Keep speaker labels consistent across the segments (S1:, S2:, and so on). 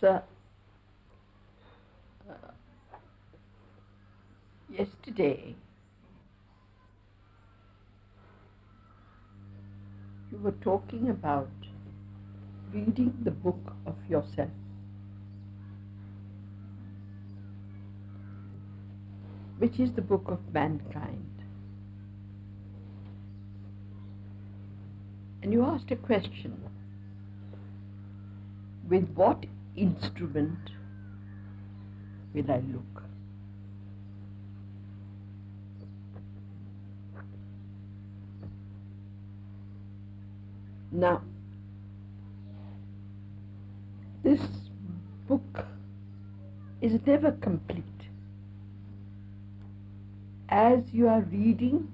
S1: Sir, yesterday you were talking about reading the book of yourself. Which is the book of mankind. And you asked a question: with what instrument will I look? Now, this book is never complete. As you are reading,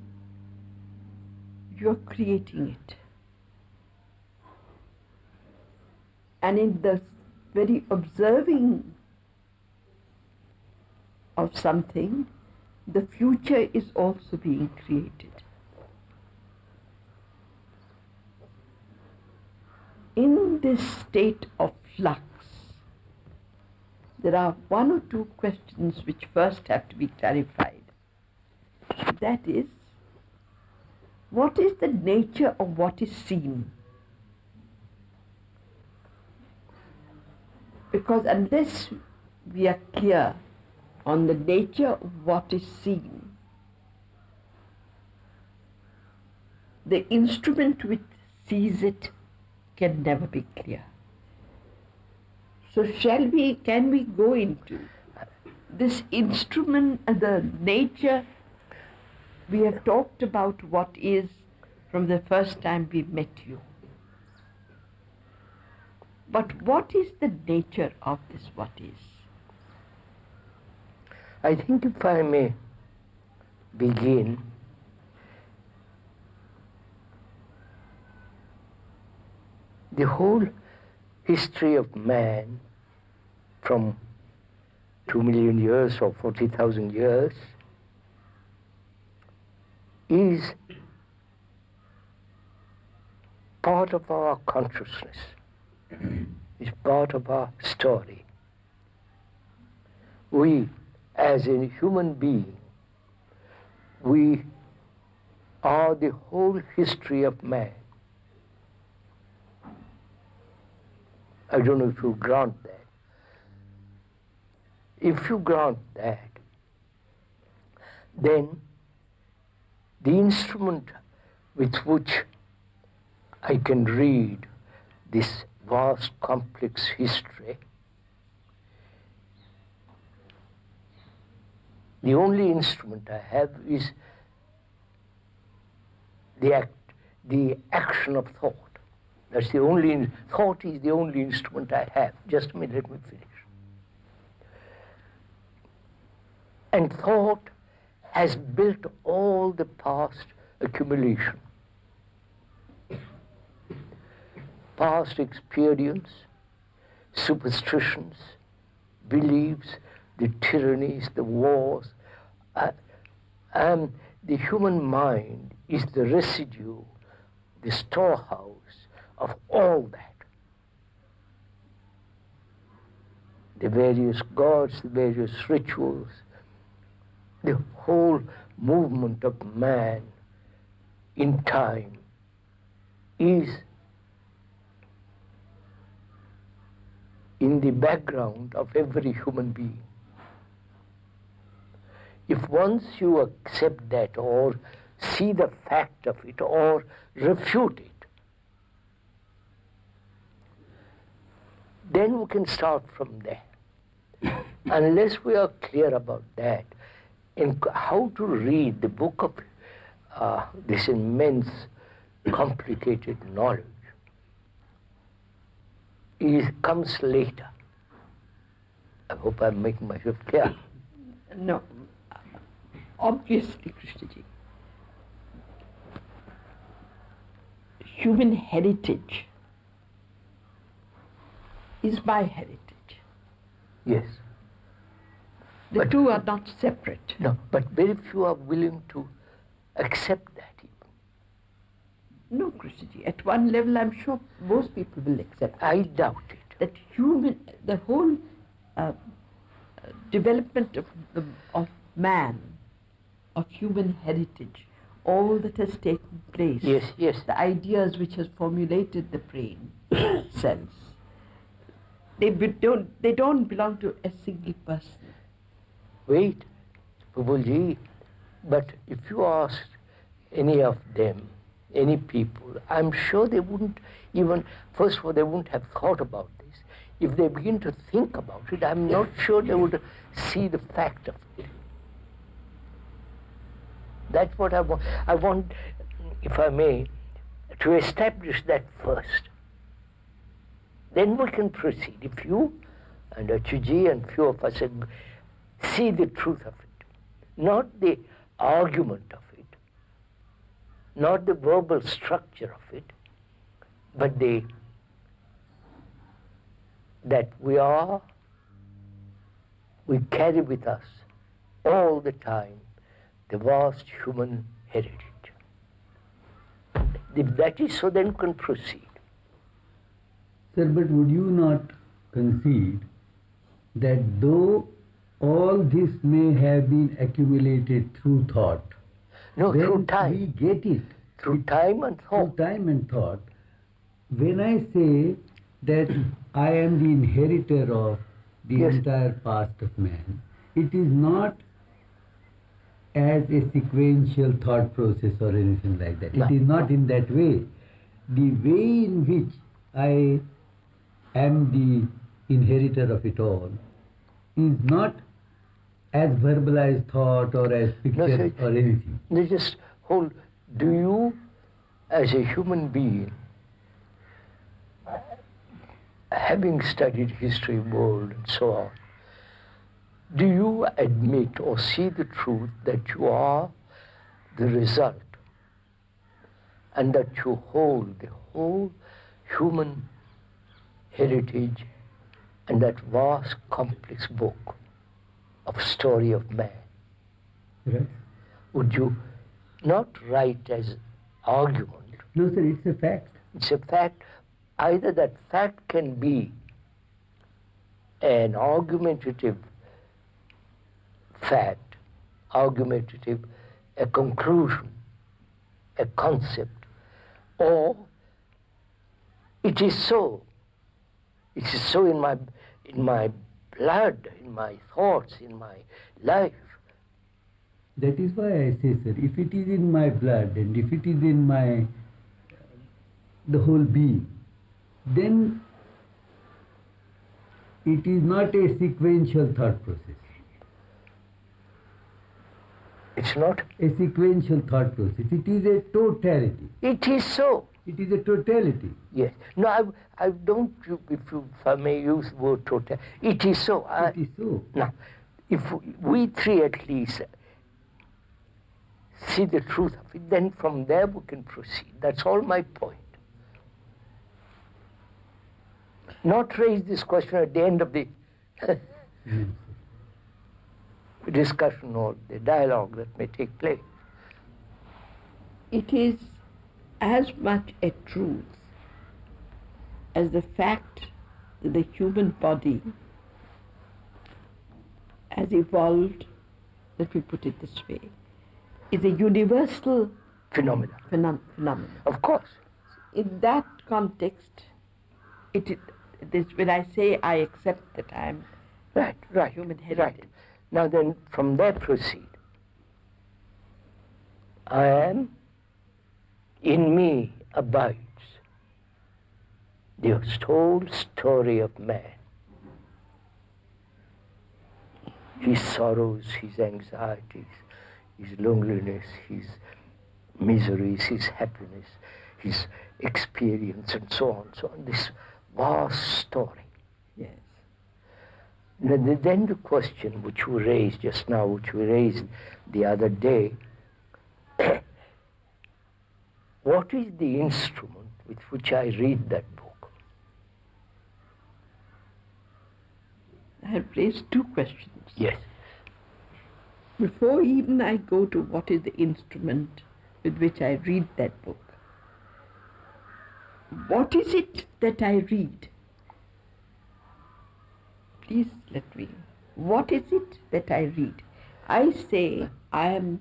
S1: you are creating it. And in the very observing of something, the future is also being created. In this state of flux, there are one or two questions which first have to be clarified. That is, what is the nature of what is seen? Because unless we are clear on the nature of what is seen, the instrument which sees it can never be clear. So can we go into this instrument and the nature? We have talked about what is from the first time we met you. But what is the nature of this what is?
S2: I think if I may begin, the whole history of man from 2 million years or 40,000 years is part of our consciousness, is part of our story. We, as a human being, we are the whole history of man. I don't know if you grant that. If you grant that, then the instrument with which I can read this vast, complex history, the only instrument I have is the action of thought. That's the only, thought is the only instrument I have. Just a minute, let me finish. And thought has built all the past accumulation. Past experience, superstitions, beliefs, the tyrannies, the wars. The human mind is the residue, the storehouse of all that. The various gods, the various rituals, the whole movement of man in time is in the background of every human being. If once you accept that or see the fact of it or refute it, then we can start from there. Unless we are clear about that, and how to read the book of this immense, complicated knowledge, it comes later. I hope I'm making myself clear.
S1: No. Obviously, Krishnaji, human heritage is my heritage.
S2: Yes.
S1: The two are not separate.
S2: No, but very few are willing to accept that even.
S1: No, Krishnaji, at one level I'm sure most people will accept
S2: I
S1: it.
S2: doubt it.
S1: that the whole development of man, of human heritage, all that has taken place,
S2: Yes, yes.
S1: the ideas which has formulated the brain cells, they don't belong to a single person.
S2: Wait, Prabhuji, but if you ask any of them, any people, I'm sure they wouldn't even, first of all, they wouldn't have thought about this. If they begin to think about it, I'm not sure they would see the fact of it. That's what I want. I want, if I may, to establish that first. Then we can proceed. If you and Achuji and few of us see the truth of it, not the argument of it, not the verbal structure of it, but that we carry with us all the time the vast human heritage. If that is so, then we can proceed.
S3: Sir, but would you not concede that though all this may have been accumulated through thought,
S2: No,
S3: when
S2: through time.
S3: we get it,
S2: Through time and thought.
S3: through time and thought, when I say that I am the inheritor of the
S2: Yes.
S3: entire past of man, it is not as a sequential thought process or anything like that.
S2: No.
S3: It is not in that way. The way in which I am the inheritor of it all is not as verbalized thought or as picture
S2: sir.
S3: or anything.
S2: They just hold. Do you, as a human being, having studied history, world, and so on, do you admit or see the truth that you are the result and that you hold the whole human heritage and that vast complex book of story of man?
S3: Right?
S2: Would you not write as argument?
S3: No, sir, it's a fact.
S2: It's a fact. Either that fact can be an argumentative fact, argumentative, a conclusion, a concept, or it is so. It is so in my blood, in my thoughts, in my life.
S3: That is why I say, sir, if it is in my blood and if it is in my the whole being, then it is not a sequential thought process.
S2: It's not.
S3: A sequential thought process. It is a totality.
S2: It is so.
S3: It is a totality.
S2: Yes. No, I don't, if I may use the word total, it is so.
S3: It is so.
S2: Now, if we three at least see the truth of it, then from there we can proceed. That's all my point. Not raise this question at the end of the discussion or the dialogue that may take place.
S1: It is as much a truth as the fact that the human body has evolved, let me put it this way, is a universal
S2: Phenomena.
S1: phenomenon.
S2: Of course.
S1: In that context, when I say I accept that I am
S2: Right.
S1: human
S2: Right.
S1: heritage.
S2: Now then, from there proceed. I am, in me abides the whole story of man. His sorrows, his anxieties, his loneliness, his miseries, his happiness, his experience, and so on, so on. This vast story.
S1: Yes.
S2: Then the question which you raised just now, which we raised the other day, what is the instrument with which I read that book?
S1: I have raised two questions.
S2: Yes.
S1: Before even I go to what is the instrument with which I read that book, what is it that I read please let me. What is it that I read? I say I am.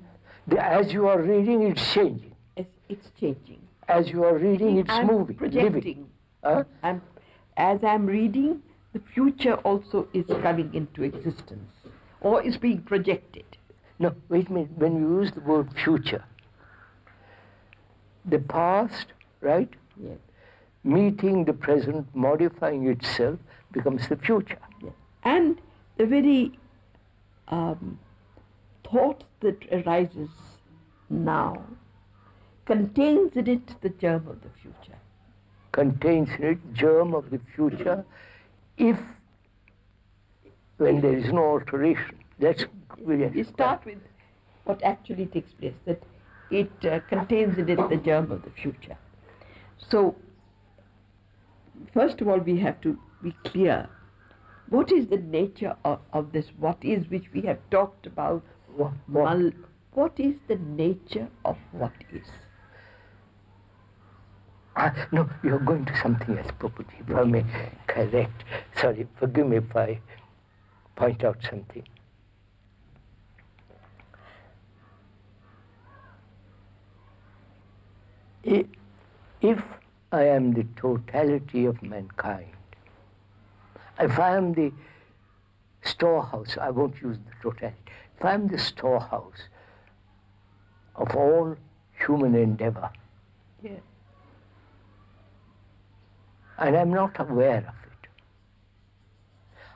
S2: As you are reading, it's changing.
S1: It's changing.
S2: As you are reading, it's
S1: I'm
S2: moving,
S1: projecting.
S2: living. Huh?
S1: As I'm reading, the future also is coming into existence, or is being projected.
S2: No, wait a minute. When you use the word future, the past, right?
S1: Yes.
S2: Meeting the present, modifying itself, becomes the future.
S1: Yes. And the very thought that arises now contains in it the germ of the future.
S2: Contains in it germ of the future, when there is no alteration. That's
S1: You start with what actually takes place, that it contains in it the germ of the future. So, first of all, we have to be clear. What is the nature of this? What is which we have talked about? What is the nature of what is?
S2: No, you're going to something else, Prabhuji, if I may correct. Sorry, forgive me if I point out something. If I am the totality of mankind, if I am the storehouse, I won't use the totality, if I am the storehouse of all human endeavor,
S1: Yeah.
S2: and I'm not aware of it,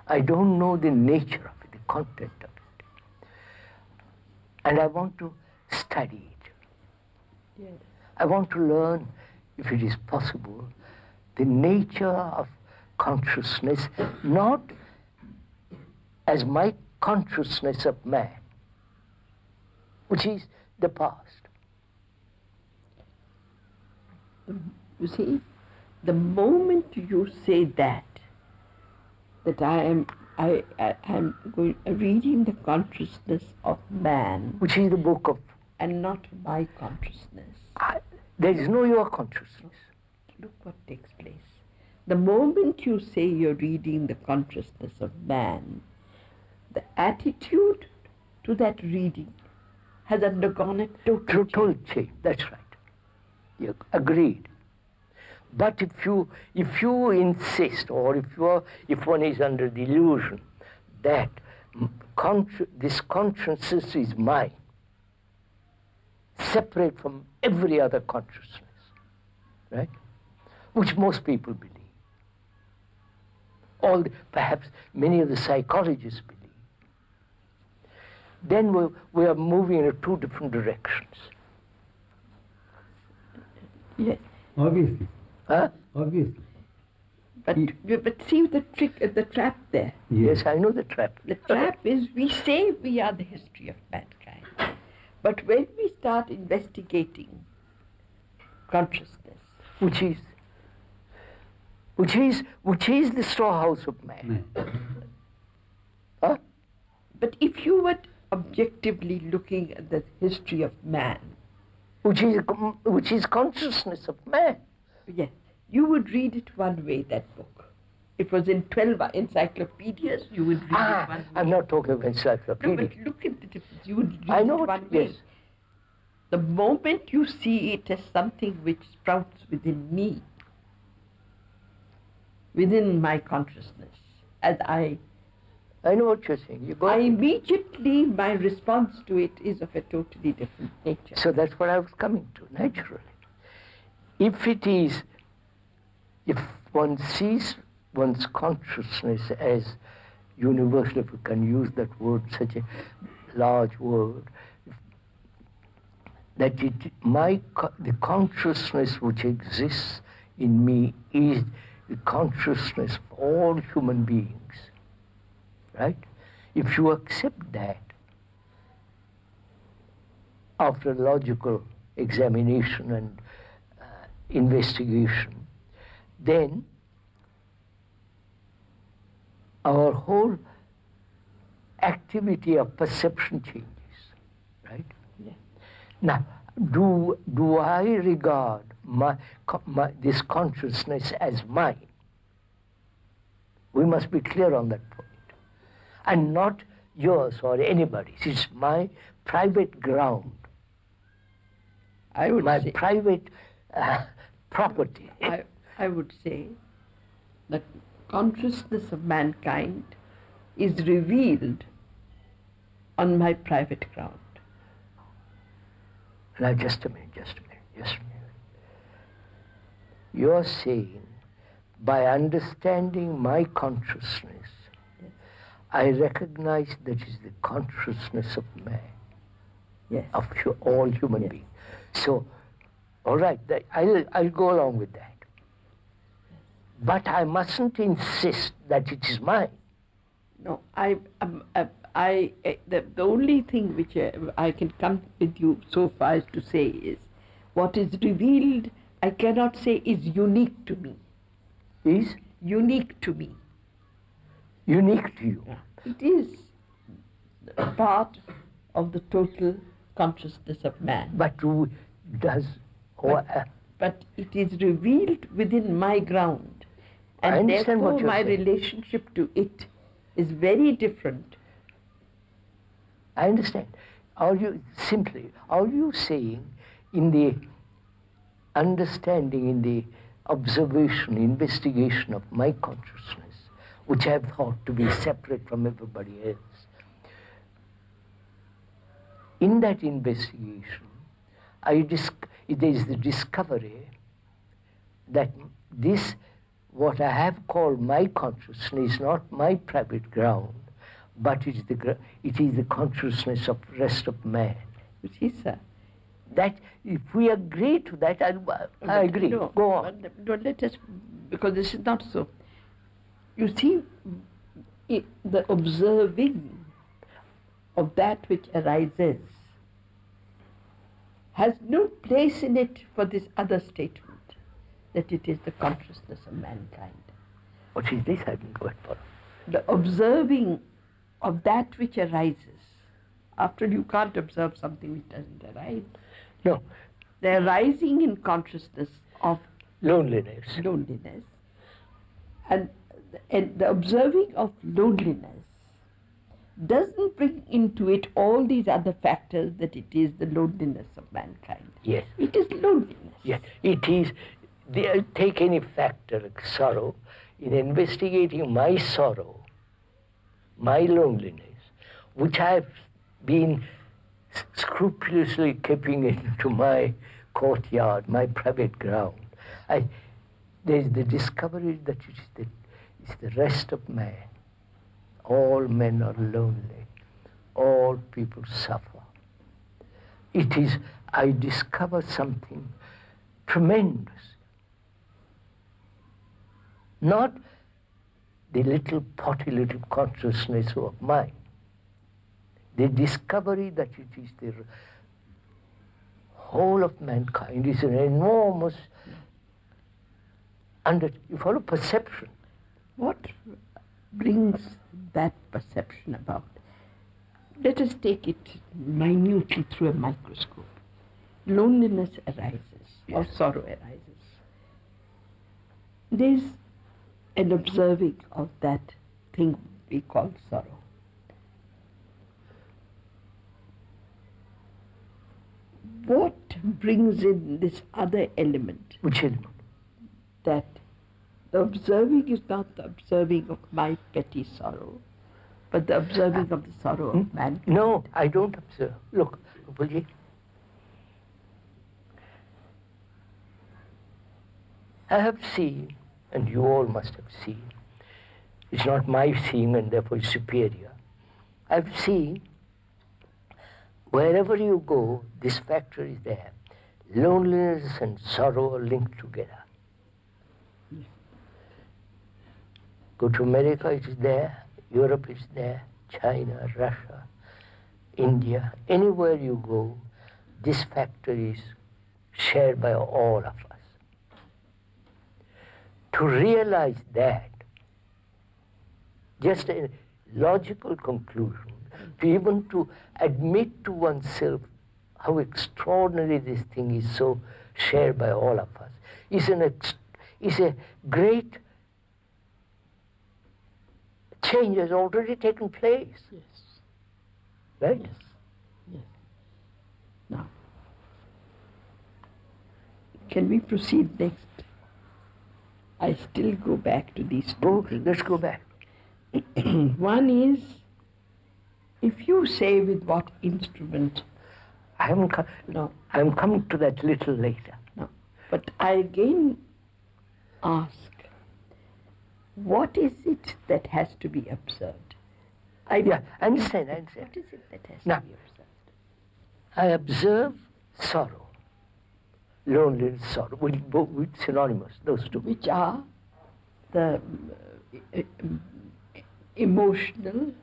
S2: I don't know the nature of it, the content of it, and I want to study it.
S1: Yes.
S2: I want to learn, if it is possible, the nature of consciousness, not as my consciousness of man, which is the past.
S1: You see, the moment you say that I am reading the consciousness of man,
S2: Which is the book of...
S1: and not my consciousness.
S2: There is no your consciousness.
S1: Look what takes place. The moment you say you're reading the consciousness of man, the attitude to that reading has undergone a total
S2: Change. That's right. You agreed. But if you insist, or if one is under the illusion that this consciousness is mine, separate from every other consciousness, right? Which most people believe. Perhaps many of the psychologists believe. Then we are moving in two different directions.
S1: Yes.
S3: Obviously.
S2: Huh?
S3: Obviously.
S1: But see the trap there.
S2: Yes, I know the trap.
S1: The trap is we say we are the history of mankind. But when we start investigating consciousness,
S2: which is the storehouse of man. Huh?
S1: but if you were objectively looking at the history of man,
S2: which is consciousness of man.
S1: yes, you would read it one way, that book. It was in 12 encyclopedias, you would read it one way.
S2: I'm not talking of
S1: No,
S2: encyclopedia.
S1: but look at the difference. You would read
S2: I know
S1: it one way.
S2: yes.
S1: The moment you see it as something which sprouts within me, within my consciousness, as I
S2: know what you're saying. You got it.
S1: immediately, my response to it is of a totally different nature.
S2: So that's what I was coming to, naturally. If one sees one's consciousness as universal, if we can use that word, such a large word, that the consciousness which exists in me is the consciousness of all human beings, right? If you accept that, after logical examination and investigation, then our whole activity of perception changes, right?
S1: Yeah.
S2: Now, do I regard this consciousness as mine? We must be clear on that point. and not yours or anybody's. It's my private ground,
S1: I would
S2: my
S1: say,
S2: private property.
S1: I would say the consciousness of mankind is revealed on my private ground.
S2: Now just a minute. You're saying, by understanding my consciousness, I recognize that is the consciousness of man,
S1: Yes.
S2: of all human
S1: Yes.
S2: beings. So, all right, I'll go along with that. But I mustn't insist that it is mine.
S1: No, the only thing which I can come with you so far as to say is, what is revealed, I cannot say is unique to me.
S2: Is
S1: Unique to me.
S2: unique to you.
S1: It is a part of the total consciousness of man.
S2: But who does, or,
S1: But it is revealed within my ground.
S2: I
S1: And
S2: understand
S1: therefore
S2: what you're
S1: my
S2: saying.
S1: relationship to it is very different.
S2: I understand. Are you saying in the understanding, in the observation, investigation of my consciousness, which I have thought to be separate from everybody else, in that investigation, there is the discovery that this, what I have called my consciousness, is not my private ground, but it is the consciousness of rest of man.
S1: Which is, sir.
S2: That, if we agree to that, I agree.
S1: No,
S2: Go on.
S1: but let us, because this is not so. You see, the observing of that which arises has no place in it for this other statement, that it is the consciousness of mankind.
S2: What is this? I didn't quite follow.
S1: The observing of that which arises, after you can't observe something which doesn't arise,
S2: No,
S1: the arising in consciousness of
S2: loneliness.
S1: loneliness, and the observing of loneliness doesn't bring into it all these other factors that it is the loneliness of mankind.
S2: Yes.
S1: It is loneliness.
S2: Yes, it is. Take any factor like sorrow. In investigating my sorrow, my loneliness, which I have been scrupulously keeping into my courtyard, my private ground, there is the discovery that it's the rest of man. All men are lonely. All people suffer. It is, I discover something tremendous. Not the little potty little consciousness of mine. The discovery that it is the whole of mankind is an enormous, you follow, perception.
S1: What brings that perception about? Let us take it minutely through a microscope. Loneliness arises, or
S2: Yes.
S1: sorrow arises. There is an observing of that thing we call sorrow. What brings in this other element?
S2: Which element?
S1: That the observing is not the observing of my petty sorrow, but the observing of the sorrow of mankind.
S2: No, I don't observe. Look, Gopalji, I have seen, and you all must have seen, it's not my seeing and therefore it's superior. I've seen, wherever you go, this factor is there. Loneliness and sorrow are linked together. Go to America, it is there. Europe is there. China, Russia, India. Anywhere you go, this factor is shared by all of us. To realize that, just a logical conclusion, even to admit to oneself how extraordinary this thing is, so shared by all of us, is a great change has already taken place.
S1: Yes.
S2: Right?
S1: Yes. Yes. Now, can we proceed next? I still go back to these two things.
S2: Let's go back.
S1: One is, if you say with what instrument,
S2: I haven't come.
S1: no,
S2: I'm coming to that little later.
S1: no, but I again ask, what is it that has to be observed?
S2: I understand.
S1: What is it that has
S2: Now,
S1: to be observed?
S2: I observe sorrow, loneliness, sorrow, with synonymous, those two.
S1: Which are the emotional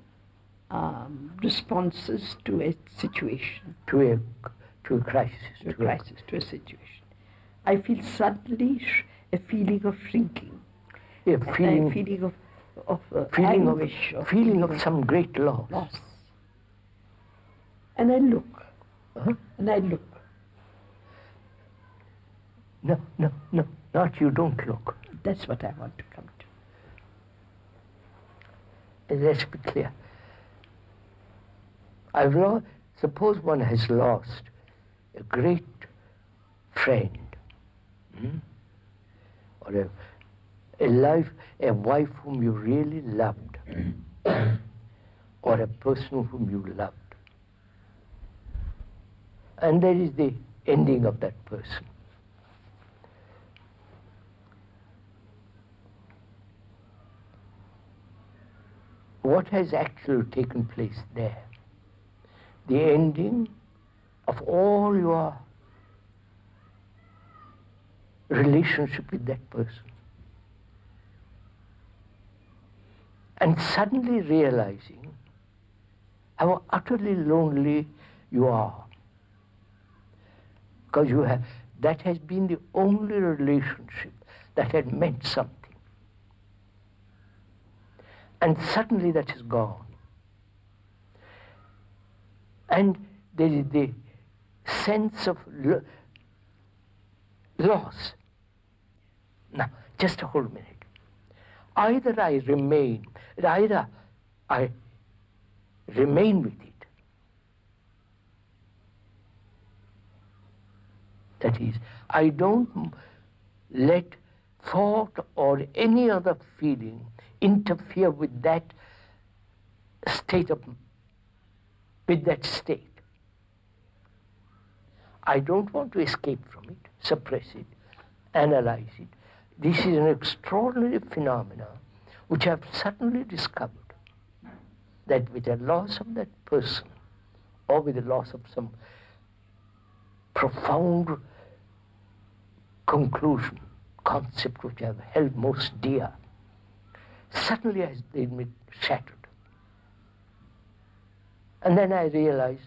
S1: responses to a situation,
S2: To a crisis.
S1: to a crisis, to a situation. I feel suddenly a feeling of shrinking,
S2: A
S1: a feeling of anguish, or
S2: feeling of some great loss.
S1: And I look,
S2: Huh?
S1: and I look.
S2: No, not you don't look.
S1: That's what I want to come to.
S2: Let's be clear. Suppose one has lost a great friend, or a wife whom you really loved, or a person whom you loved. And there is the ending of that person. What has actually taken place there? The ending of all your relationship with that person. And suddenly realizing how utterly lonely you are. Because that has been the only relationship that had meant something. And suddenly that is gone. And there is the sense of loss. Now, just a whole minute. Either I remain with it. That is, I don't let thought or any other feeling interfere with that state. I don't want to escape from it, suppress it, analyze it. This is an extraordinary phenomenon which I have suddenly discovered, that with the loss of that person, or with the loss of some profound conclusion, concept which I have held most dear, suddenly has been shattered. And then I realize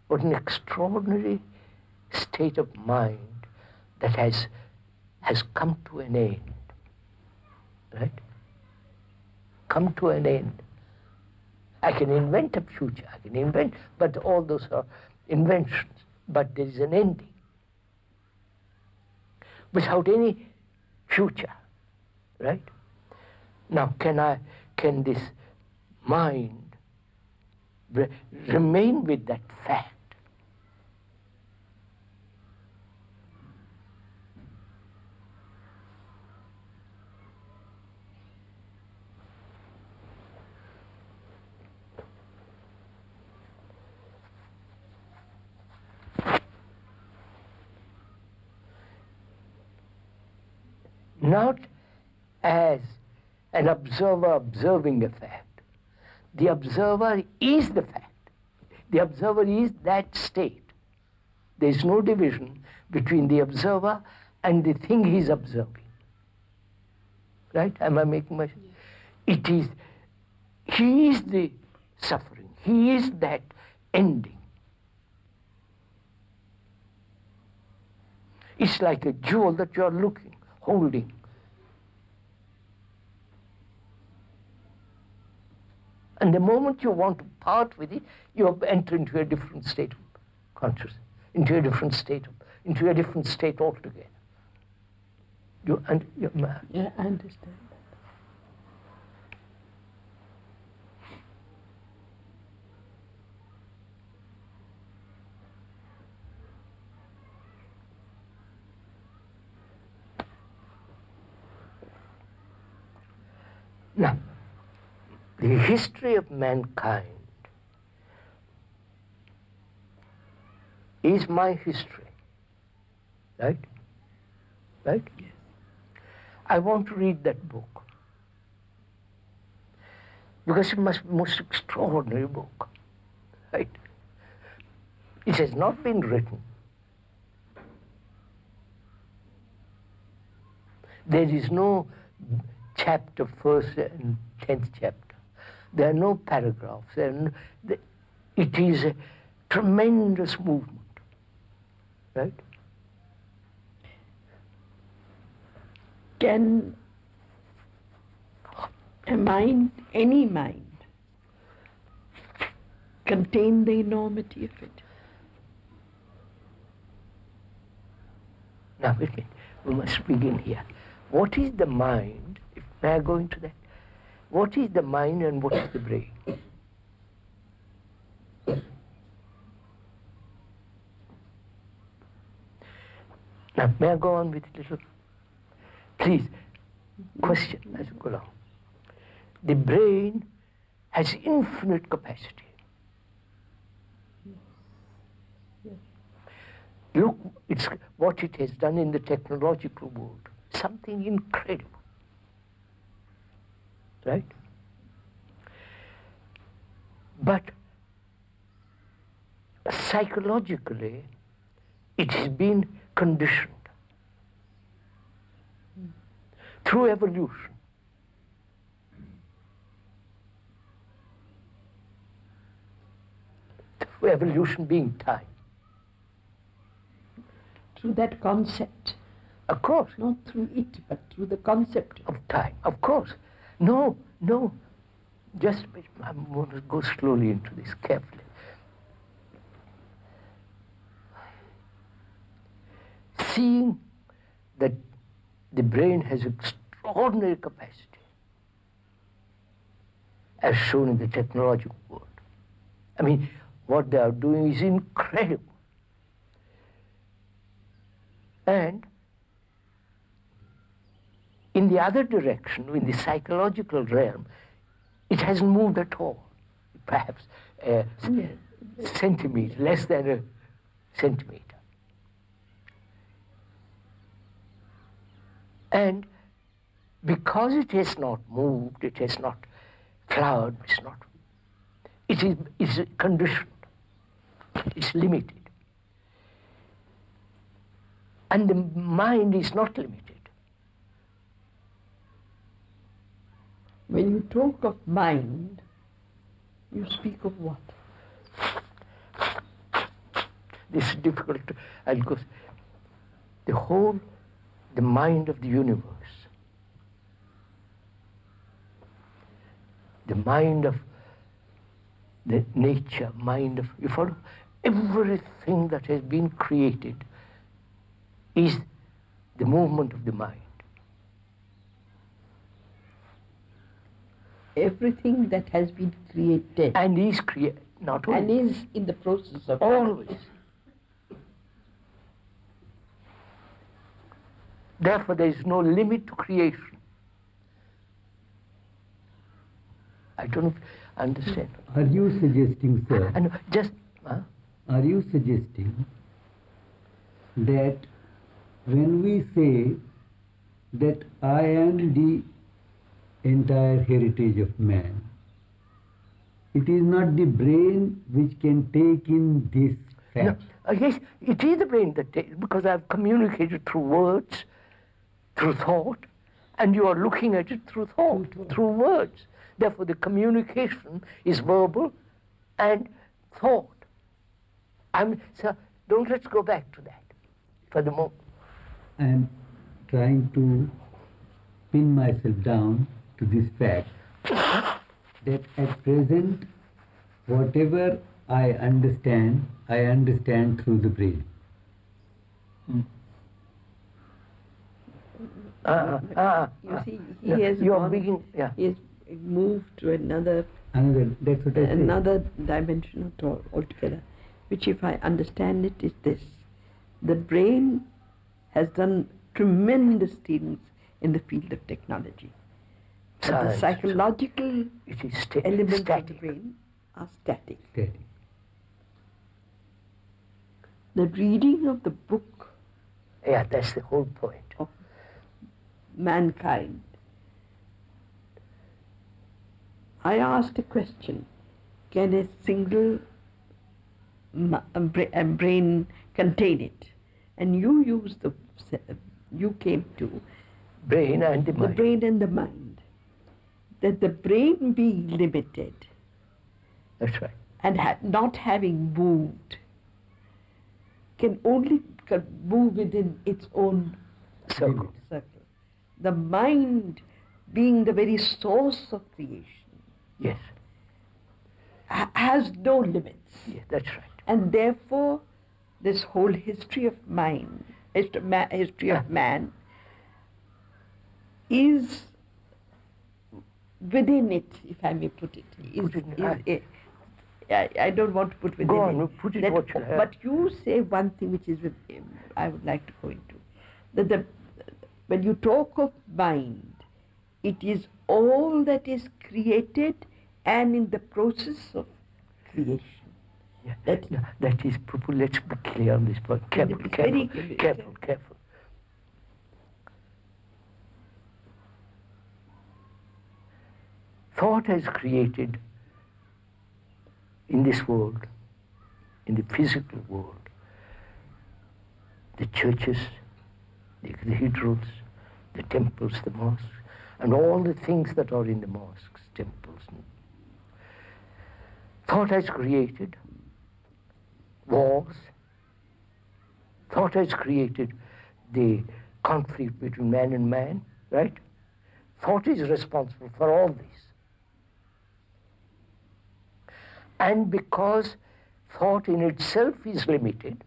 S2: what an extraordinary state of mind that has come to an end. Right? Come to an end. I can invent a future, but all those are inventions. But there is an ending. Without any future, right? Now, can this mind remain with that fact? Not as an observer observing a fact. The observer is the fact. The observer is that state. There is no division between the observer and the thing he is observing. Right? Am I making myself? It is, he is the suffering. He is that ending. It's like a jewel that you are looking, holding. And the moment you want to part with it, you enter into a different state of consciousness, into a different state altogether.
S1: Yeah, I understand
S2: Now, the history of mankind is my history, right? Right?
S1: Yes.
S2: I want to read that book because it must be the most extraordinary book, right? It has not been written. There is no chapter, first and 10th chapter. There are no paragraphs. It is a tremendous movement, right?
S1: Can a mind, any mind, contain the enormity of it?
S2: Now, wait a minute. We must begin here. What is the mind? May I go into that? What is the mind and what is the brain? Now, may I go on with a little? Please, question as we go along. The brain has infinite capacity. Look, it's what it has done in the technological world. Something incredible. Right? But psychologically, it has been conditioned through evolution. Through evolution being time.
S1: Through that concept.
S2: Of course.
S1: Not through it, but through the concept
S2: of time. Of course. No. Just I'm going to go slowly into this carefully. Seeing that the brain has extraordinary capacity, as shown in the technological world. I mean, what they are doing is incredible. And in the other direction, in the psychological realm, it hasn't moved at all. Perhaps a centimeter, less than a centimeter. And because it has not moved, it has not flowered, it is conditioned, it's limited. And the mind is not limited.
S1: When you talk of mind, you speak of what?
S2: This is difficult to, because the mind of the universe, the mind of the nature, you follow? Everything that has been created is the movement of the mind.
S1: Everything that has been created.
S2: And is created, not only.
S1: And is in the process of
S2: always. Therefore, there is no limit to creation. I don't understand.
S3: Are you suggesting, sir?
S2: And just.
S3: Are you suggesting that when we say that I am the entire heritage of man, it is not the brain which can take in this fact?
S2: No, yes, it is the brain that takes, because I've communicated through words, through thought, and you are looking at it through thought, through words. Therefore, the communication is verbal and thought. So let's go back to that for the moment.
S3: I am trying to pin myself down to this fact that at present, whatever I understand through the brain.
S1: You see, he has moved to another
S3: that's what I say.
S1: Another dimension altogether, which, if I understand it, is this: the brain has done tremendous things in the field of technology. But the
S2: Science.
S1: psychological
S2: It is
S1: elements of the
S2: static.
S1: brain are static.
S3: Steady.
S1: The reading of the book
S2: Yeah, that's the whole point.
S1: of mankind, I asked a question: can a single brain contain it? And you came to
S2: Brain and the
S1: the
S2: mind.
S1: brain and the mind. That the brain being limited
S2: That's right.
S1: and not having moved can only move within its own
S2: Circle.
S1: circle. The mind being the very source of creation
S2: Yes.
S1: has no limits.
S2: Yes, that's right.
S1: And therefore, this whole history of mind, history of man, is within it, if I may put it. I don't want to put within
S2: Go
S1: it.
S2: on, put it
S1: that-
S2: what you have.
S1: But you say one thing which is I would like to go into. That when you talk of mind, it is all that is created and in the process of creation.
S2: Yeah.
S1: That-
S2: Yeah, that is, let's be clear on this point. Careful,
S1: Very
S2: careful,
S1: clear.
S2: careful, careful. Thought has created in this world, in the physical world, the churches, the cathedrals, the temples, the mosques, and all the things that are in the mosques, temples. Thought has created wars. Thought has created the conflict between man and man, right? Thought is responsible for all this. And because thought in itself is limited,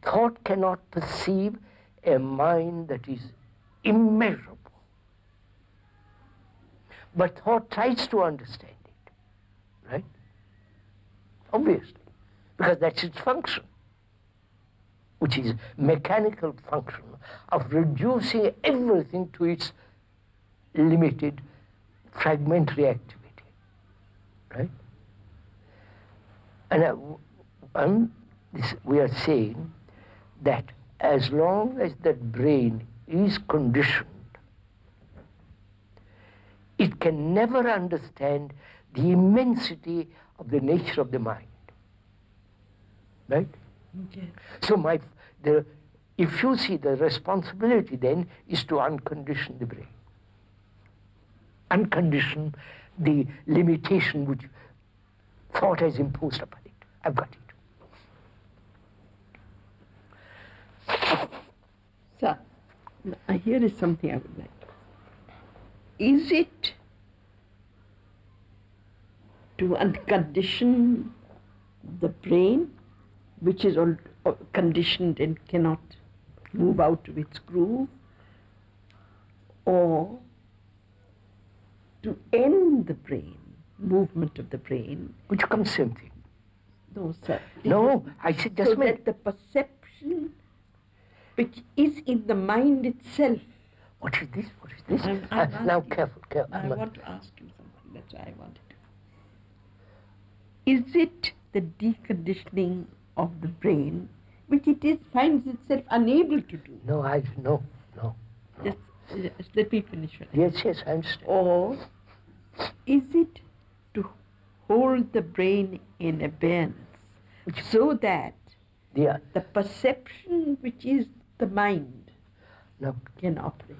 S2: thought cannot perceive a mind that is immeasurable. But thought tries to understand it, right? Obviously, because that's its function, which is mechanical function of reducing everything to its limited fragmentary activity, right? And we are saying that as long as that brain is conditioned, it can never understand the immensity of the nature of the mind, right?
S1: Okay.
S2: So if you see, the responsibility then is to uncondition the brain. Uncondition the limitation which thought has imposed upon it. I've got it.
S1: Sir, here is something I would like. Is it to uncondition the brain, which is all conditioned and cannot move out of its groove, or to end the brain, movement of the brain?
S2: Which comes same thing.
S1: No, sir.
S2: No, I said just
S1: so
S2: a minute.
S1: that the perception which is in the mind itself.
S2: What is this? What is this?
S1: I'm
S2: Now
S1: asking.
S2: careful, careful.
S1: I want to ask you something. That's why I wanted to. Is it the deconditioning of the brain, which it finds itself unable to do?
S2: No, no.
S1: Just let me finish.
S2: Yes, I understand.
S1: Or is it to hold the brain in abeyance so that
S2: Yeah.
S1: the perception, which is the mind,
S2: Now,
S1: can operate?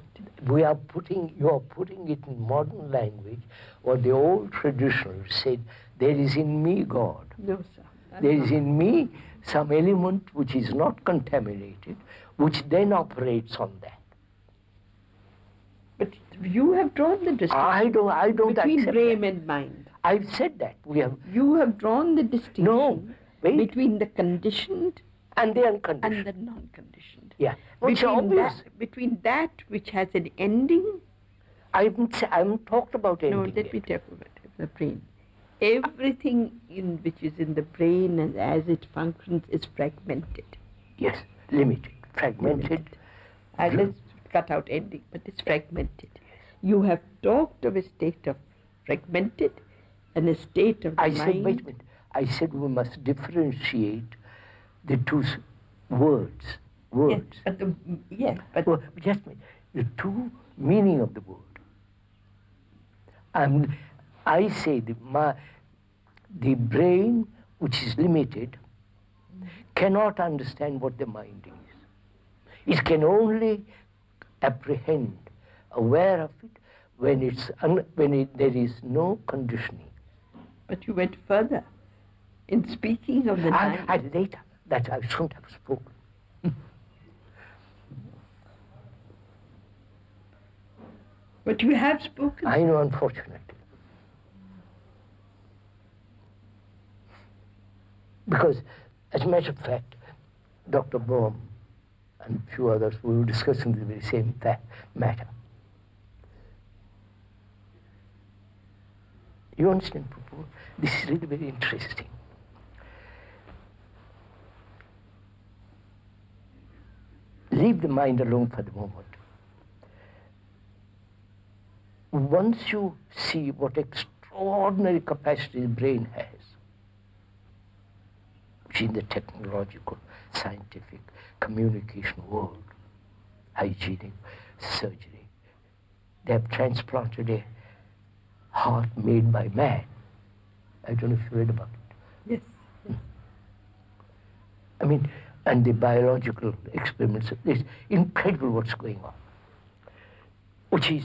S2: you are putting it in modern language, what the old traditionalists said, there is in me God.
S1: No, sir.
S2: There is in me some element which is not contaminated, which then operates on that.
S1: But you have drawn the distinction
S2: I don't
S1: between
S2: accept
S1: brain
S2: that.
S1: and mind.
S2: I've said that.
S1: You have drawn the distinction
S2: No, wait.
S1: between the conditioned
S2: And the
S1: and
S2: unconditioned.
S1: the non-conditioned.
S2: Yeah. Which are obvious.
S1: Between that which has an ending.
S2: I haven't talked about ending
S1: No, let me
S2: yet.
S1: talk about the brain. Everything which is in the brain and as it functions is fragmented.
S2: Yes, limited, fragmented.
S1: Let's cut out ending, but it's fragmented. You have talked of a state of fragmented and a state of the
S2: I
S1: mind.
S2: said, wait a minute. I said we must differentiate the two words. Words.
S1: But
S2: Just a minute. The two meaning of the word. I say the brain, which is limited, cannot understand what the mind is. It can only apprehend, aware of it, when there is no conditioning.
S1: But you went further in speaking of the mind.
S2: Later, that I shouldn't have spoken.
S1: But you have spoken.
S2: I know, unfortunately. Because, as a matter of fact, Dr. Bohm and a few others, we were discussing the very same matter. You understand, Prabhu? This is really very interesting. Leave the mind alone for the moment. Once you see what extraordinary capacity the brain has, which in the technological, scientific, communication world, hygienic, surgery, they have transplanted a heart made by man. I don't know if you read about it.
S1: Yes.
S2: I mean, and the biological experiments, it's incredible what's going on, which is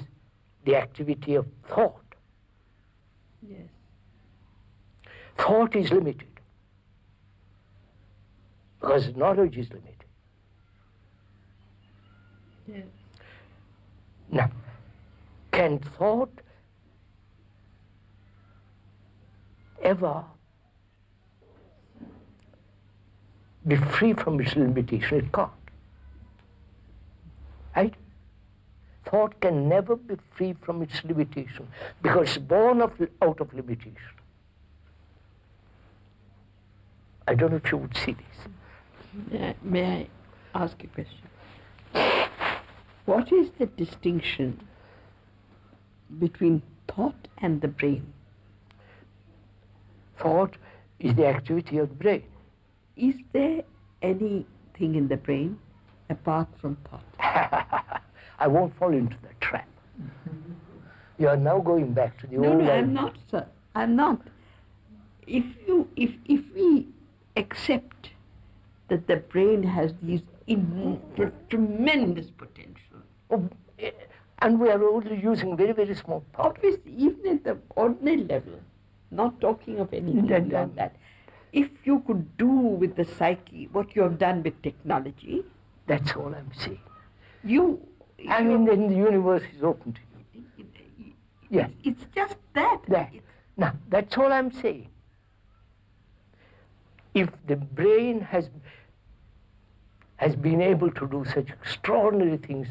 S2: the activity of thought.
S1: Yes.
S2: Thought is limited because knowledge is limited.
S1: Yes.
S2: Now, can thought ever be free from its limitation? It can't. Right? Thought can never be free from its limitation because it's born out of limitation. I don't know if you would see this.
S1: May I ask a question? What is the distinction between thought and the brain?
S2: Thought is the activity of the brain.
S1: Is there anything in the brain apart from thought?
S2: I won't fall into that trap. You are now going back to the old...
S1: No, I'm not, sir. I'm not. If we accept that the brain has these tremendous potential,
S2: and we are only using very, very small part.
S1: obviously, even at the ordinary level, not talking of anything beyond that, if you could do with the psyche what you have done with technology,
S2: that's all I'm saying.
S1: Then
S2: the universe is open to you. Yes.
S1: It's just that.
S2: Now, that's all I'm saying. If the brain has been able to do such extraordinary things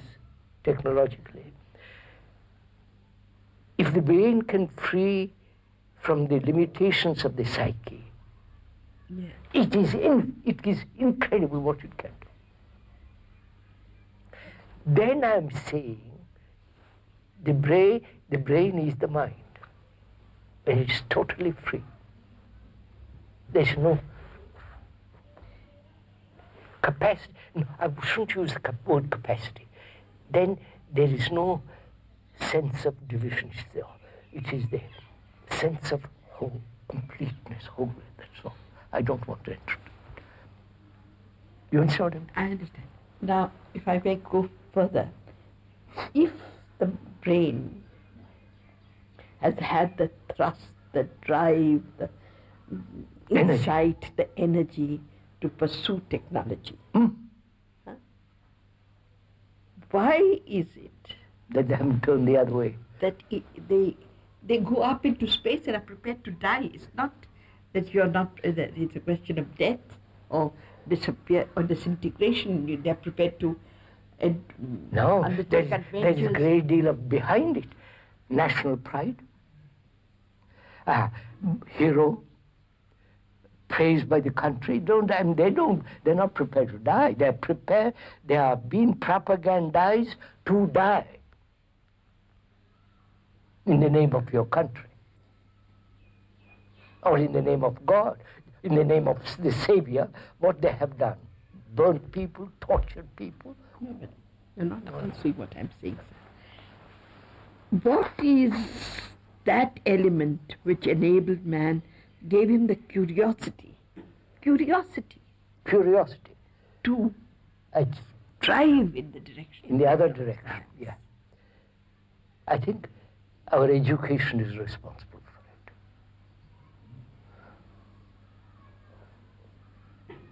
S2: technologically, if the brain can free from the limitations of the psyche,
S1: yes.
S2: it is incredible what it can do. Then I'm saying the brain is the mind, and it's totally free. There's no capacity. No, I shouldn't use the word capacity. Then there is no sense of division. It is the sense of whole, completeness, whole. That's all. I don't want to enter. You understand what I mean?
S1: I understand. Now, if I may go further, if the brain has had the thrust, the drive, the insight, the energy to pursue technology, why is it
S2: that they haven't turned the other way?
S1: That they go up into space and are prepared to die? It's not that you're not, that it's a question of death or disappear or disintegration. They're prepared to
S2: no,
S1: undertake
S2: there's a great deal of behind it. National pride, hero, praised by the country, they're not prepared to die. They are being propagandized to die in the name of your country, or in the name of God, in the name of the Savior. What they have done: burnt people, tortured people.
S1: No, but you're not answering what I'm saying, sir. What is that element which enabled man, gave him the curiosity to drive in the direction?
S2: In the other direction, yeah. I think our education is responsible for it.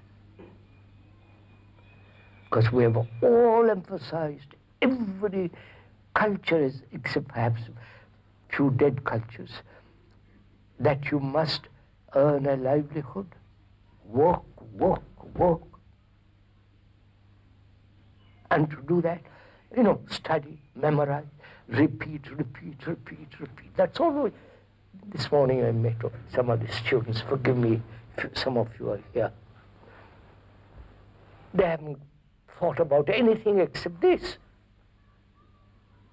S2: Because we have all emphasized, every culture is, except perhaps few dead cultures, that you must earn a livelihood, work. And to do that, study, memorize, repeat. That's all. This morning I met some of the students, forgive me if some of you are here. They haven't thought about anything except this: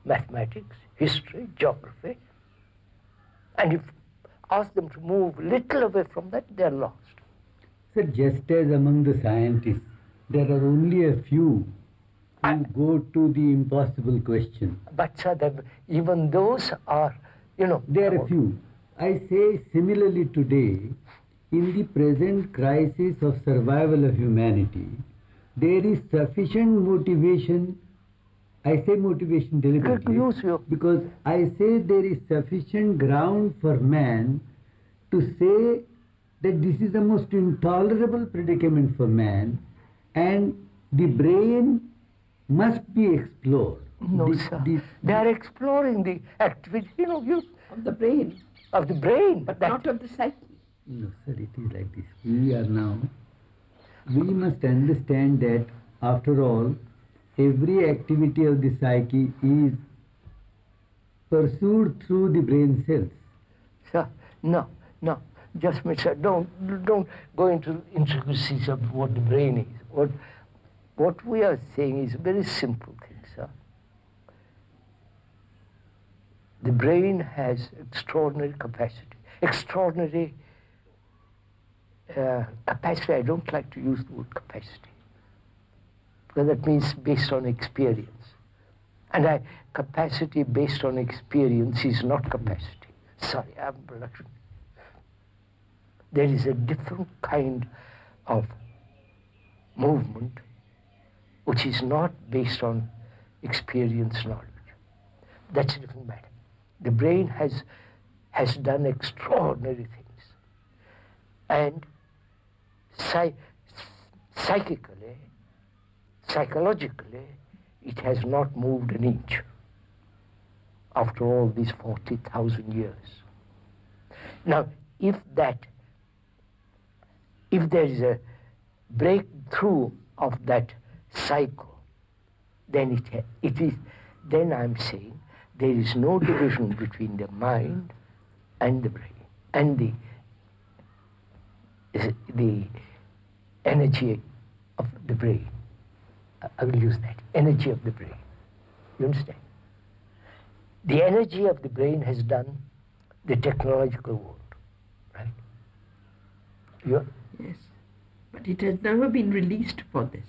S2: mathematics, history, geography. And if ask them to move little away from that, they're lost.
S3: So just as among the scientists, there are only a few who go to the impossible question.
S2: But sir, even those are,
S3: There are a few. I say similarly today, in the present crisis of survival of humanity, there is sufficient motivation. I say motivation deliberately because I say there is sufficient ground for man to say that this is the most intolerable predicament for man, and the brain must be explored.
S2: No, sir. They are exploring the activity,
S1: Of the brain.
S2: Of the brain.
S1: But not of the psyche.
S3: No, sir, it is like this. We must understand that after all, every activity of the psyche is pursued through the brain cells.
S2: Sir, no. Just sir, don't go into intricacies of what the brain is. What we are saying is a very simple thing, sir. The brain has extraordinary capacity. Extraordinary capacity, I don't like to use the word capacity, because that means based on experience. And capacity based on experience is not capacity. Sorry, I'm reluctant. There is a different kind of movement which is not based on experience knowledge. That's a different matter. The brain has done extraordinary things. And psychologically, it has not moved an inch after all these 40,000 years. Now, if there is a breakthrough of that cycle, then then I'm saying there is no division between the mind and the brain and the energy of the brain. I will use that, energy of the brain. You understand? The energy of the brain has done the technological world, right?
S1: Yes, but it has never been released for this.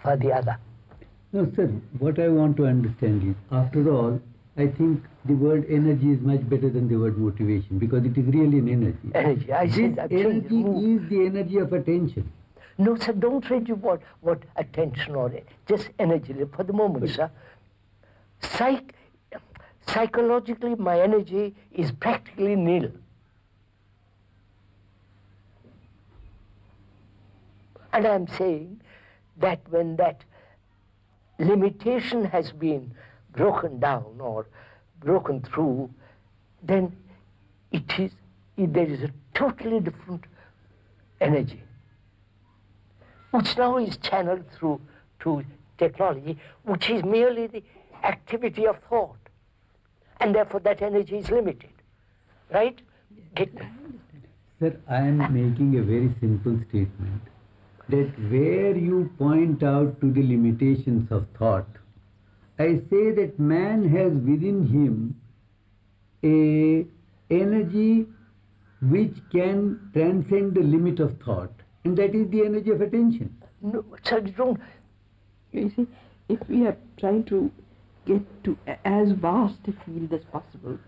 S2: For the other.
S3: No, sir, what I want to understand is, after all, I think the word energy is much better than the word motivation, because it is really an energy.
S2: Energy,
S3: energy is the energy of attention.
S2: No, sir, don't read what attention or just energy for the moment, sir. Psychologically, my energy is practically nil. And I'm saying that when that limitation has been broken down or broken through, then there is a totally different energy, which now is channeled through to technology, which is merely the activity of thought. And therefore that energy is limited. Right?
S3: Sir, I am making a very simple statement that where you point out to the limitations of thought, I say that man has within him a energy which can transcend the limit of thought, and that is the energy of attention.
S2: No, sir, you don't.
S1: You see, if we are trying to get to as vast a field as possible,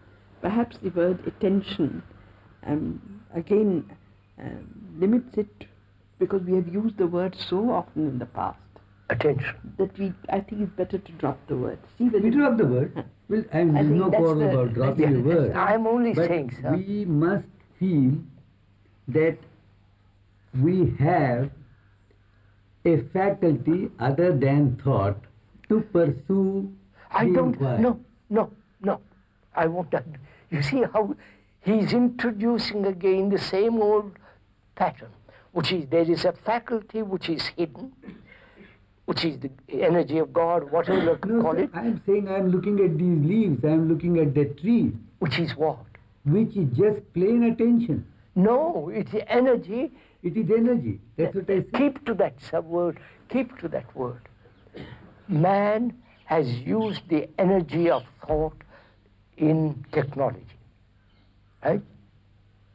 S1: perhaps the word attention again limits it, because we have used the word so often in the past
S2: Attention.
S1: that I think it's better to drop the word. See whether
S3: We drop the word. Well,
S1: I
S3: there's
S1: think
S3: no
S1: that's
S3: quarrel
S1: the-
S3: about dropping the word.
S2: I'm only
S3: But
S2: saying, sir.
S3: we must feel that we have a faculty other than thought to pursue
S2: I
S3: the
S2: don't.
S3: inquiry.
S2: No. I won't. You see how he's introducing again the same old pattern, which is there is a faculty which is hidden, which is the energy of God, whatever you
S3: No,
S2: call
S3: sir,
S2: it,
S3: I am saying I am looking at these leaves, I am looking at that tree,
S2: which is what?
S3: which is just plain attention.
S2: No, it's energy.
S3: It is energy. That's what I say.
S2: Keep to that word. Keep to that word. Man has used the energy of thought in technology. Right?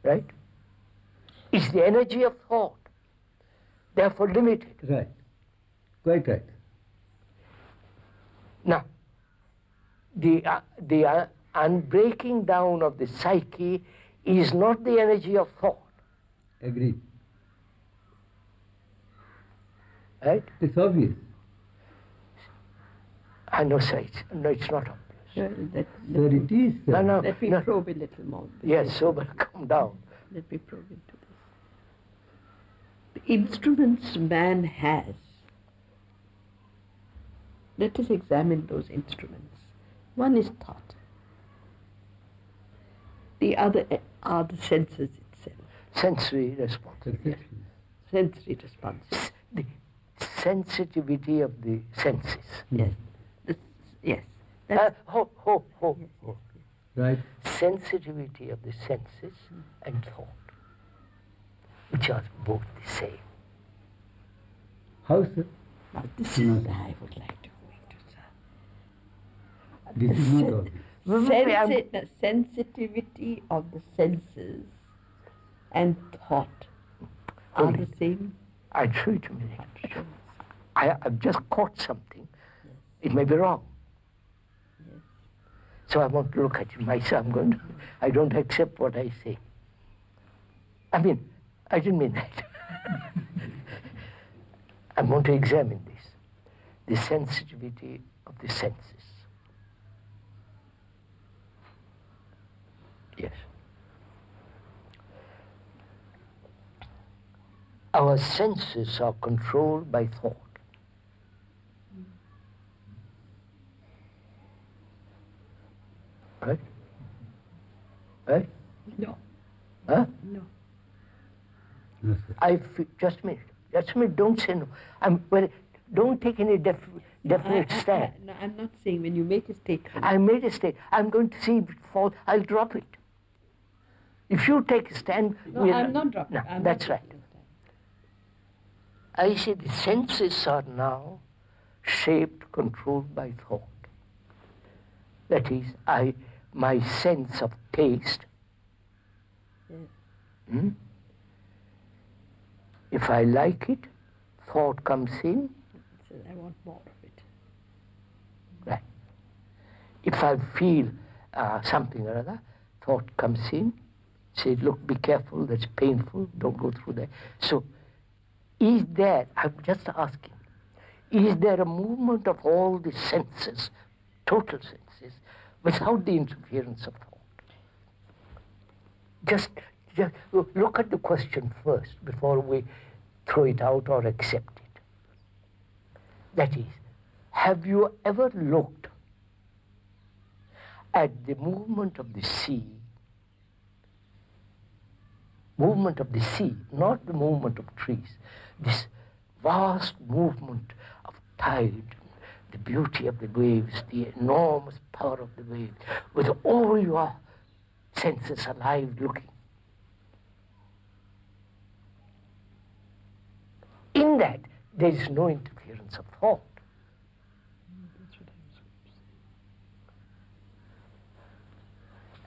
S2: Right? It's the energy of thought. Therefore limited.
S3: Right. Quite right.
S2: Now, the unbreaking down of the psyche is not the energy of thought.
S3: Agreed.
S2: Right?
S3: It's obvious.
S2: I know, sir. It's not obvious.
S3: Sir, it is, sir.
S2: No.
S1: Let me
S2: no.
S1: probe a little more.
S2: Yes, sober, come down.
S1: Let me probe into this. The instruments man has. Let us examine those instruments. One is thought. The other are the senses itself.
S2: Sensory response.
S3: Perception.
S1: Sensory responses.
S2: The sensitivity of the senses.
S1: Yes. Yes. That's,
S2: Ho.
S3: Right.
S2: Sensitivity of the senses and thought, which are both the same.
S3: How, sir?
S1: now this is I would like to go into, sir.
S3: This is not obvious.
S1: Sensitivity of the senses and thought are the same.
S2: I'll show it to me. I've just caught something. It may be wrong. So I want to look at it myself. I don't accept what I say. I mean, I didn't mean that. I want to examine this. The sensitivity of the senses. Yes. Our senses are controlled by thought. Right? Right?
S1: No.
S2: Huh?
S1: No.
S3: No, sir.
S2: Just a minute, don't say no. Don't take any definite stand.
S1: No, I'm not saying when you make a statement.
S2: I made a stand. I'm going to see if it falls. I'll drop it. If you take a stand,
S1: No, I'm not dropping.
S2: No,
S1: I'm
S2: that's
S1: not
S2: right.
S1: dropping that.
S2: I say the senses are now shaped, controlled by thought. That is, my sense of taste.
S1: Yes.
S2: If I like it, thought comes in.
S1: So I want more of it.
S2: Right. If I feel something or other, thought comes in. Say, look, be careful, that's painful, don't go through that. So, is there, I'm just asking, is there a movement of all the senses, total senses, without the interference of thought? Just look at the question first before we throw it out or accept it. That is, have you ever looked at the movement of the sea? Movement of the sea, not the movement of trees. This vast movement of tide, the beauty of the waves, the enormous power of the waves, with all your senses alive looking. in that, there is no interference of thought.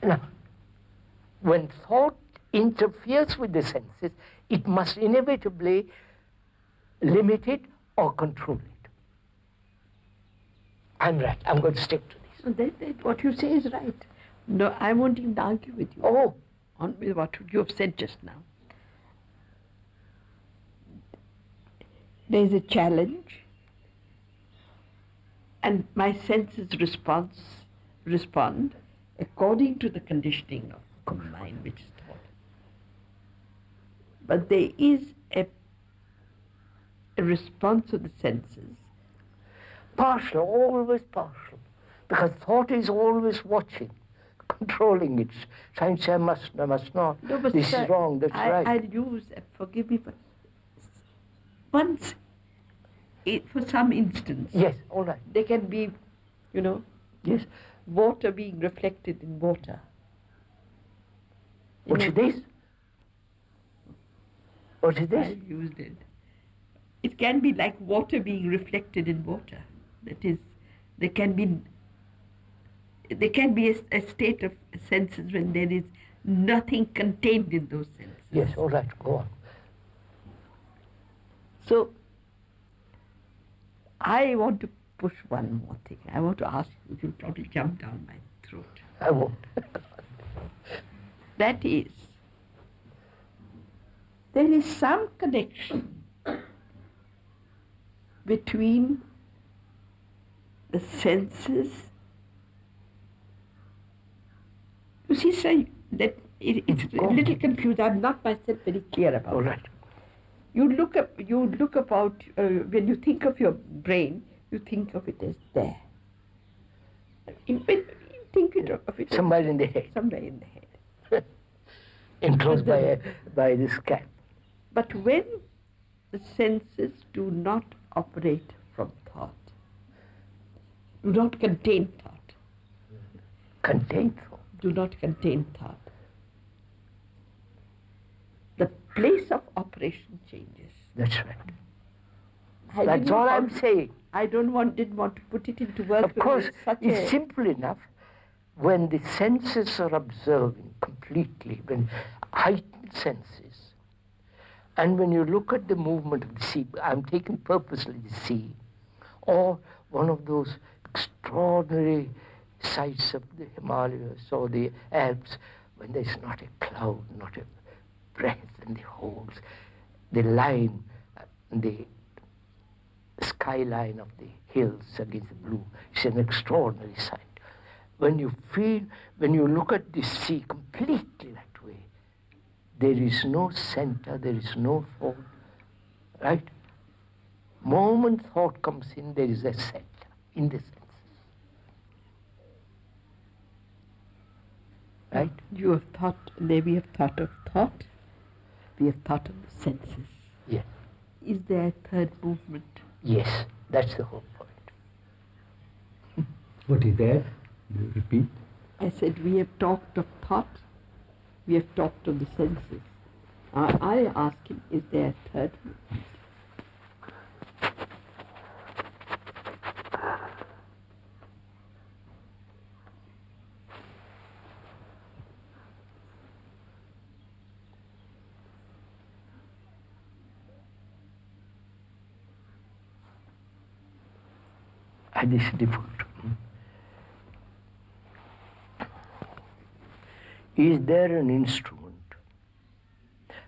S2: Now, when thought interferes with the senses, it must inevitably limit it or control it. I'm right. I'm going to stick to this.
S1: What you say is right. No, I won't even argue with you.
S2: Oh,
S1: On with what you have said just now. There is a challenge, and my senses respond according to the conditioning of the mind, which is thought. But there is a response of the senses.
S2: partial, always partial. Because thought is always watching, controlling it, trying to say, I must not.
S1: No, but
S2: this
S1: sir,
S2: is wrong, that's right.
S1: I'll use, forgive me, but once, for some instance,
S2: Yes, all right.
S1: there can be,
S2: Yes.
S1: water being reflected in water.
S2: What is this? What is this?
S1: I used it. It can be like water being reflected in water. That is, there can be a state of senses when there is nothing contained in those senses.
S2: Yes, all right, go on.
S1: So, I want to push one more thing. I want to ask you, you'll probably jump down my throat.
S2: I won't.
S1: That is, there is some connection between the senses. You see, sir, that it's a little confused. I'm not myself very clear about
S2: All
S1: it.
S2: right.
S1: You look about, when you think of your brain, you think of it as there. When you think of it
S2: Somewhere in the head,
S1: somewhere in the head.
S2: enclosed by the scalp.
S1: But when the senses do not operate from thought, do not contain thought,
S2: Contained thought.
S1: do not contain thought, the place of operation changes.
S2: That's right.
S1: I
S2: That's
S1: didn't
S2: all
S1: want-
S2: I'm saying.
S1: I didn't want to put it into words.
S2: Of course,
S1: because such
S2: it's
S1: a,
S2: simple enough when the senses are observing completely, when heightened senses, and when you look at the movement of the sea, I'm taking purposely the sea, or one of those extraordinary sights of the Himalayas or the Alps, when there's not a cloud, not a breath in the holes, the line, the skyline of the hills against the blue. It's an extraordinary sight. When you look at the sea completely that way, there is no center, there is no thought, right? Moment thought comes in, there is a center in the senses. Right?
S1: you have thought, there we have thought of thought, we have thought of the senses.
S2: Yes.
S1: Is there a third movement?
S2: Yes, that's the whole point.
S3: What is that? You repeat.
S1: I said we have talked of thought, we have talked of the senses. I ask him, is there a third movement?
S2: And this is difficult. Is there an instrument?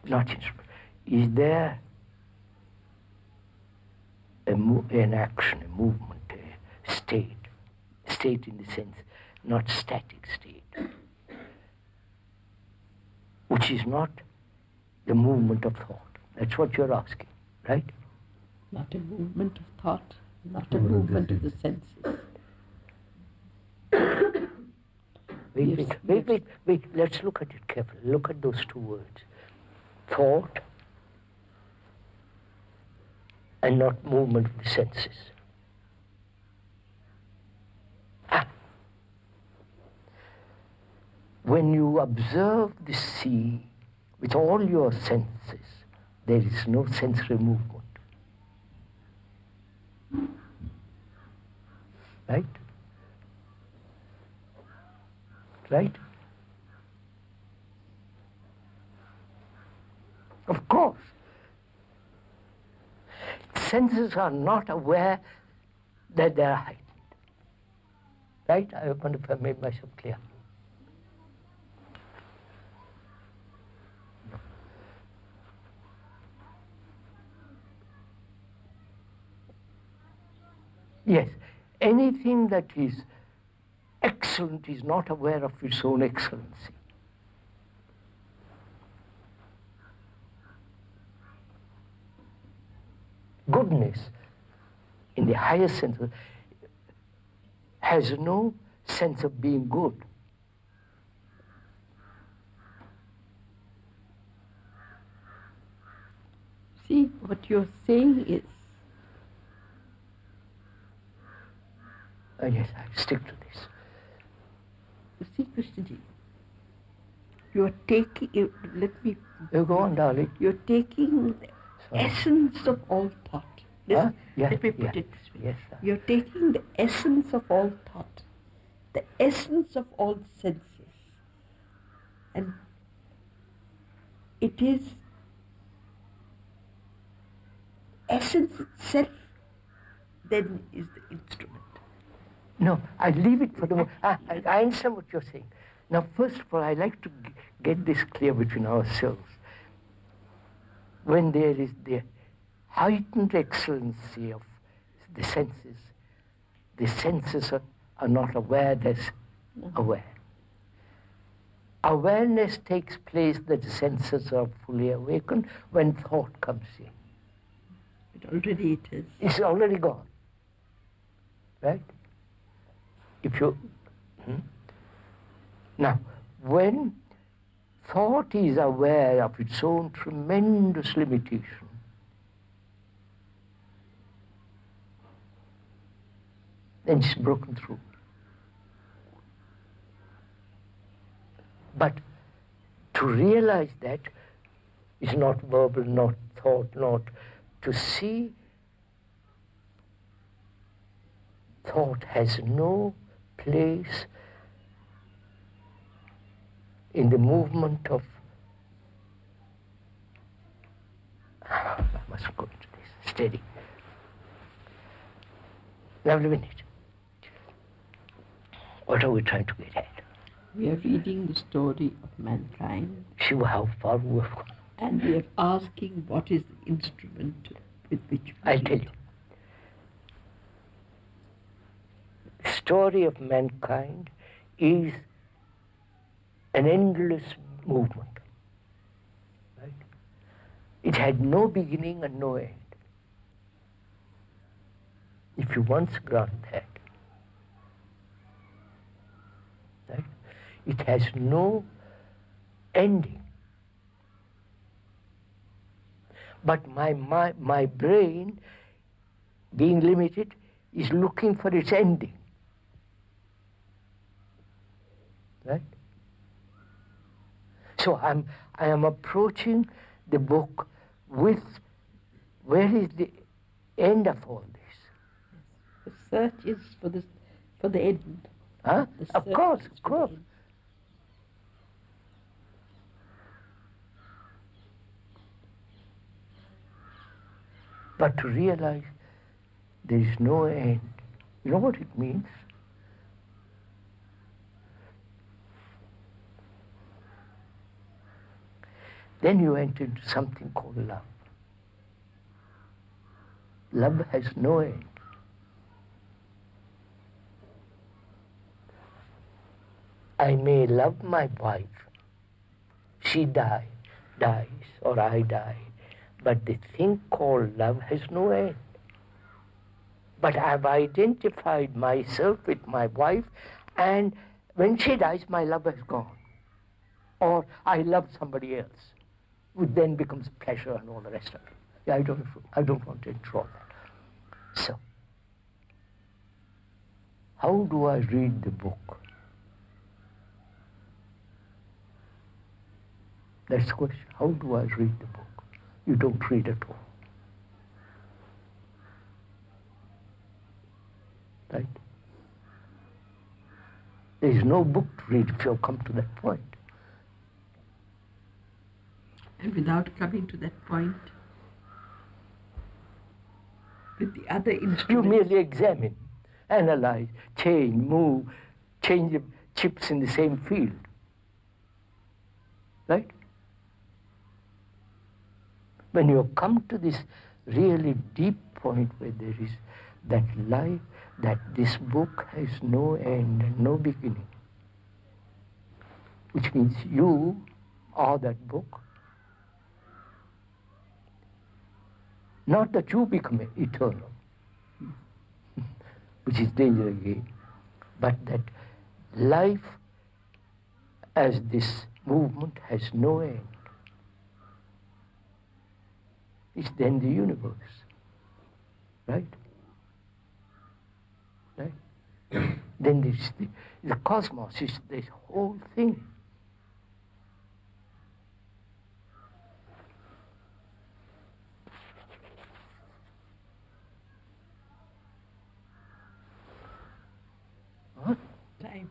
S2: Not instrument. Is there an action, a movement, a state? State in the sense, not static state, which is not the movement of thought. That's what you're asking, right?
S1: Not a movement of thought, not a
S3: Or of the
S1: movement of the senses.
S2: Wait, let's look at it carefully. Look at those two words. Thought and not movement of the senses. When you observe the sea with all your senses, there is no sensory movement. Right? Right? Of course. Senses are not aware that they are heightened. Right? I wonder if I made myself clear. Yes, anything that is excellent is not aware of its own excellency. Goodness, in the highest sense, has no sense of being good.
S1: See, what you're saying is,
S2: yes, I stick to this.
S1: you see, Krishnaji, you're taking, let me...
S2: You go on, darling.
S1: You're taking the essence of all thought.
S2: Huh? Yeah,
S1: let me put
S2: yeah.
S1: it this way.
S2: Yes, sir.
S1: You're taking the essence of all thought, the essence of all senses, and it is essence itself then is the instrument.
S2: No, I leave it for the moment. I understand what you're saying. Now, first of all, I like to get this clear between ourselves. When there is the heightened excellency of the senses are not aware, there's aware. Awareness takes place that the senses are fully awakened when thought comes in.
S1: Already it is.
S2: It's already gone. Right? If you... Now, when thought is aware of its own tremendous limitation, then it's broken through. But to realize that is not verbal, not thought, not to see thought has no place in the movement of... I must go into this. Steady. Lovely minute. What are we trying to get at?
S1: We are reading the story of mankind.
S2: See how far we have gone.
S1: And we are asking what is the instrument with which we
S2: I'll
S1: read.
S2: tell you. The story of mankind is an endless movement. Right? It had no beginning and no end. If you once grant that, right? It has no ending. But my brain, being limited, is looking for its ending. Right? So I am approaching the book with, where is the end of all this?
S1: The search is for the end.
S2: Huh?
S1: The
S2: Of
S1: search
S2: course,
S1: is
S2: of
S1: for the
S2: course.
S1: end.
S2: But to realize there is no end, you know what it means? Then you enter into something called love. Love has no end. I may love my wife. She dies, or I die. But the thing called love has no end. But I've identified myself with my wife, and when she dies, my love has gone. Or I love somebody else, which then becomes pleasure and all the rest of it. Yeah, I don't want to enter all that. So, how do I read the book? That's the question. How do I read the book? You don't read at all. Right? There is no book to read if you have come to that point.
S1: And without coming to that point, with the other instruments,
S2: You merely examine, analyze, change, move, change the chips in the same field. Right? When you have come to this really deep point where there is that life, that this book has no end and no beginning, which means you are that book. Not that you become eternal, which is danger again, but that life as this movement has no end. It's then the universe, right? Right? Then there's the cosmos, is this whole thing. What?
S1: time,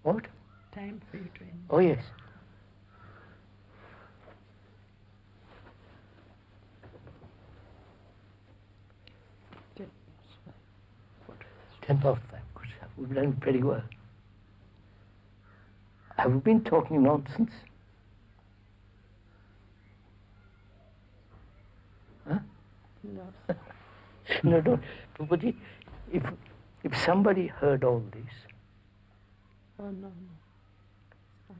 S2: What?
S1: time for you to end.
S2: Oh yes.
S1: What?
S2: 10 past 5. Good. We've done pretty well. Have we been talking nonsense? Huh?
S1: No.
S2: No, don't. But if somebody heard all this,
S1: Oh, no, no.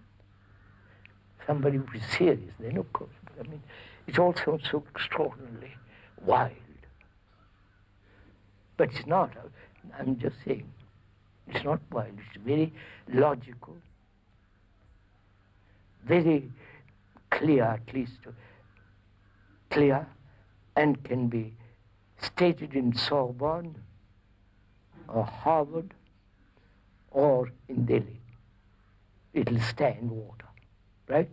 S2: somebody who is serious, then of course. But I mean, it all sounds so extraordinarily wild. But it's not. I'm just saying, it's not wild. It's very logical, very clear, at least clear, and can be stated in Sorbonne or Harvard or in Delhi. It'll stand water, right?